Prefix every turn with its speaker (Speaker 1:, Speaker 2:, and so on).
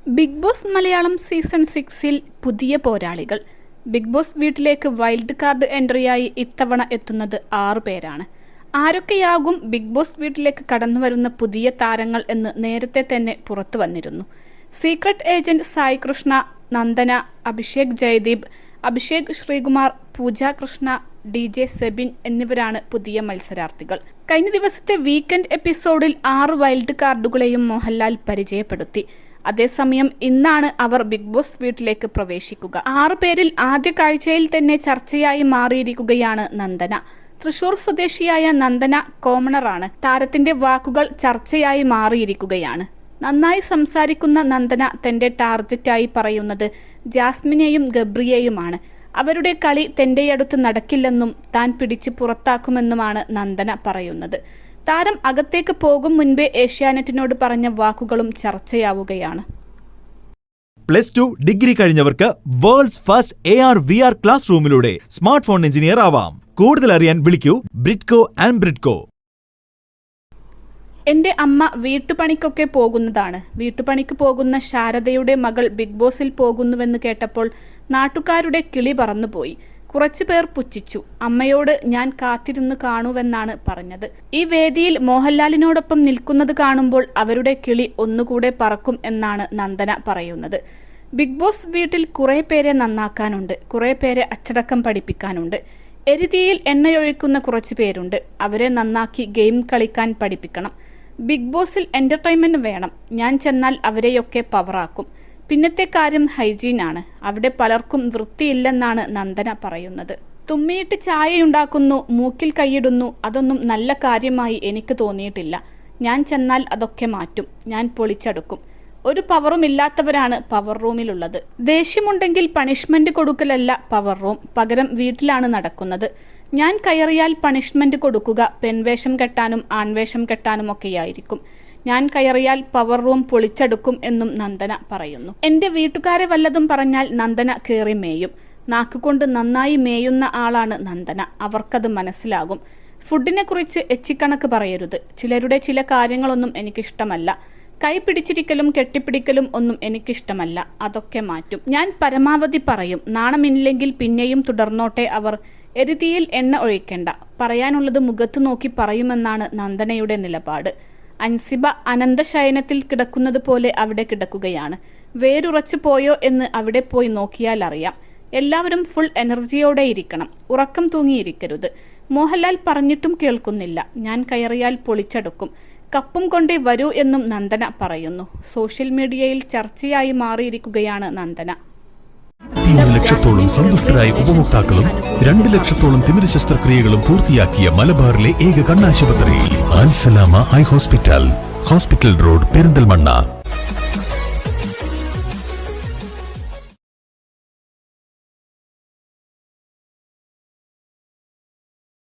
Speaker 1: Big boss Malayalam season 6-ൽ പുതിയ പോരാളികൾ. Big boss വീട്ടിലേക്ക് വൈൽഡ് കാർഡ് എൻട്രിയായി ഇത്തവണ എത്തുന്നത് 6 പേരാണ്. ആരൊക്കെയാകും ബിഗ് ബോസ് വീട്ടിലേക്ക് കടന്നുവരുന്ന പുതിയ താരങ്ങൾ എന്ന് നേരത്തെ തന്നെ പുറത്തു വന്നിരുന്നു. സീക്രട്ട് ഏജന്റ് സായി കൃഷ്ണ, നന്ദന, അഭിഷേക് ജയദീപ്, അഭിഷേക് ശ്രീകുമാർ, പൂജ കൃഷ്ണ, DJ സെബിൻ എന്നിവരാണ് പുതിയ മത്സരാർത്ഥികൾ. കഴിഞ്ഞ ദിവസത്തെ വീക്കെൻഡ് എപ്പിസോഡിൽ 6 വൈൽഡ് കാർഡുകളെയും മോഹൻലാൽ പരിചയപ്പെടുത്തി. അതേസമയം ഇന്നാണ് അവർ ബിഗ് ബോസ് വീട്ടിലേക്ക് പ്രവേശിക്കുക. 6 പേരിൽ ആദ്യ കാഴ്ചയിൽ തന്നെ ചർച്ചയായി മാറിയിരിക്കുകയാണ് നന്ദന. തൃശൂർ സ്വദേശിയായ നന്ദന കോമണറാണ്. താരത്തിന്റെ വാക്കുകൾ ചർച്ചയായി മാറിയിരിക്കുകയാണ്. നന്നായി സംസാരിക്കുന്ന നന്ദന തന്റെ ടാർഗറ്റായി പറയുന്നത് ജാസ്മിനെയും ഗബ്രിയെയുമാണ്. അവരുടെ കളി തന്റെ അടുത്ത് നടക്കില്ലെന്നും താൻ പിടിച്ച് പുറത്താക്കുമെന്നുമാണ് നന്ദന പറയുന്നത്. താരം അകത്തേക്ക് പോകും മുൻപേ ഏഷ്യാനെറ്റിനോട് പറഞ്ഞ വാക്കുകളും ചർച്ചയാവുകയാണ്.
Speaker 2: +2 ഡിഗ്രി കഴിഞ്ഞവർക്ക് വേൾഡ്സ് ഫസ്റ്റ് AR/VR ക്ലാസ് റൂമിലൂടെ സ്മാർട്ട് ഫോൺ എഞ്ചിനീയർ ആവാം. കൂടുതൽ അറിയാൻ വിളിക്കൂ ബ്രിഡ്കോ ആൻഡ് ബ്രിഡ്കോ.
Speaker 1: എന്റെ അമ്മ വീട്ടുപണിക്കൊക്കെ പോകുന്നതാണ്. വീട്ടുപണിക്ക് പോകുന്ന ശാരദയുടെ മകൾ ബിഗ് ബോസിൽ പോകുന്നുവെന്ന് കേട്ടപ്പോൾ നാട്ടുകാരുടെ കിളി പറന്നുപോയി. കുറച്ചു പേർ പുച്ഛിച്ചു. അമ്മയോട് ഞാൻ കാത്തിരുന്ന് കാണുവെന്നാണ് പറഞ്ഞത്. ഈ വേദിയിൽ മോഹൻലാലിനോടൊപ്പം നിൽക്കുന്നത് കാണുമ്പോൾ അവരുടെ കിളി ഒന്നുകൂടെ പറക്കും എന്നാണ് നന്ദന പറയുന്നത്. ബിഗ് ബോസ് വീട്ടിൽ കുറെ പേരെ നന്നാക്കാനുണ്ട്, കുറെ പേരെ അച്ചടക്കം പഠിപ്പിക്കാനുണ്ട്. എരുതിയിൽ എണ്ണയൊഴിക്കുന്ന കുറച്ചു പേരുണ്ട്. അവരെ നന്നാക്കി ഗെയിം കളിക്കാൻ പഠിപ്പിക്കണം. ബിഗ് ബോസിൽ എന്റർടൈൻമെന്റ് വേണം. ഞാൻ ചെന്നാൽ അവരെയൊക്കെ പവറാക്കും. പിന്നത്തെ കാര്യം ഹൈജീനാണ്. അവിടെ പലർക്കും വൃത്തിയില്ലെന്നാണ് നന്ദന പറയുന്നത്. തുമ്മിയിട്ട് ചായയുണ്ടാക്കുന്നു, മൂക്കിൽ കൈയിടുന്നു, അതൊന്നും നല്ല കാര്യമായി എനിക്ക് തോന്നിയിട്ടില്ല. ഞാൻ ചെന്നാൽ അതൊക്കെ മാറ്റും. ഞാൻ പൊളിച്ചെടുക്കും. ഒരു പവറുമില്ലാത്തവരാണ് പവർ റൂമിലുള്ളത്. ദേഷ്യമുണ്ടെങ്കിൽ പണിഷ്മെന്റ് കൊടുക്കലല്ല പവർ റൂം, പകരം വീട്ടിലാണ് നടക്കുന്നത്. ഞാൻ കയറിയാൽ പണിഷ്മെന്റ് കൊടുക്കുക പെൺവേഷം കെട്ടാനും ആൺവേഷം കെട്ടാനും ഒക്കെയായിരിക്കും. ഞാൻ കയറിയാൽ പവർ റൂം പൊളിച്ചെടുക്കും എന്നും നന്ദന പറയുന്നു. എന്റെ വീട്ടുകാരെ വല്ലതും പറഞ്ഞാൽ നന്ദന കയറി മേയും. നാക്കുകൊണ്ട് നന്നായി മേയുന്ന ആളാണ് നന്ദന. അവർക്കത് മനസ്സിലാകും. ഫുഡിനെ കുറിച്ച് എച്ചിക്കണക്ക് പറയരുത്. ചിലരുടെ ചില കാര്യങ്ങളൊന്നും എനിക്കിഷ്ടമല്ല. കൈ പിടിച്ചിരിക്കലും കെട്ടിപ്പിടിക്കലും ഒന്നും എനിക്കിഷ്ടമല്ല. അതൊക്കെ മാറ്റും. ഞാൻ പരമാവധി പറയും. നാണമില്ലെങ്കിൽ പിന്നെയും തുടർന്നോട്ടെ അവർ. എരുതിയിൽ എണ്ണ ഒഴിക്കേണ്ട. പറയാനുള്ളത് മുഖത്ത് നോക്കി പറയുമെന്നാണ് നന്ദനയുടെ നിലപാട്. അൻസിബ അനന്തശയനത്തിൽ കിടക്കുന്നത് പോലെ അവിടെ കിടക്കുകയാണ്. വേരുറച്ചു പോയോ എന്ന് അവിടെ പോയി നോക്കിയാൽ അറിയാം. എല്ലാവരും ഫുൾ എനർജിയോടെ ഇരിക്കണം. ഉറക്കം തൂങ്ങിയിരിക്കരുത്. മോഹൻലാൽ പറഞ്ഞിട്ടും കേൾക്കുന്നില്ല. ഞാൻ കയറിയാൽ പൊളിച്ചെടുക്കും. കപ്പും കൊണ്ടേ വരൂ എന്നും നന്ദന പറയുന്നു. സോഷ്യൽ മീഡിയയിൽ ചർച്ചയായി മാറിയിരിക്കുകയാണ് നന്ദന.
Speaker 3: 3 ലക്ഷത്തോളം സന്തുഷ്ടരായ ഉപഭോക്താക്കളും 2 ലക്ഷത്തോളം തിമിര ശസ്ത്രക്രിയകളും പൂർത്തിയാക്കിയ മലബാറിലെ ഏക കണ്ണാശുപത്രി അൽ സലാമ ഹൈ ഹോസ്പിറ്റൽ റോഡ്, പെരിന്തൽമണ്ണ.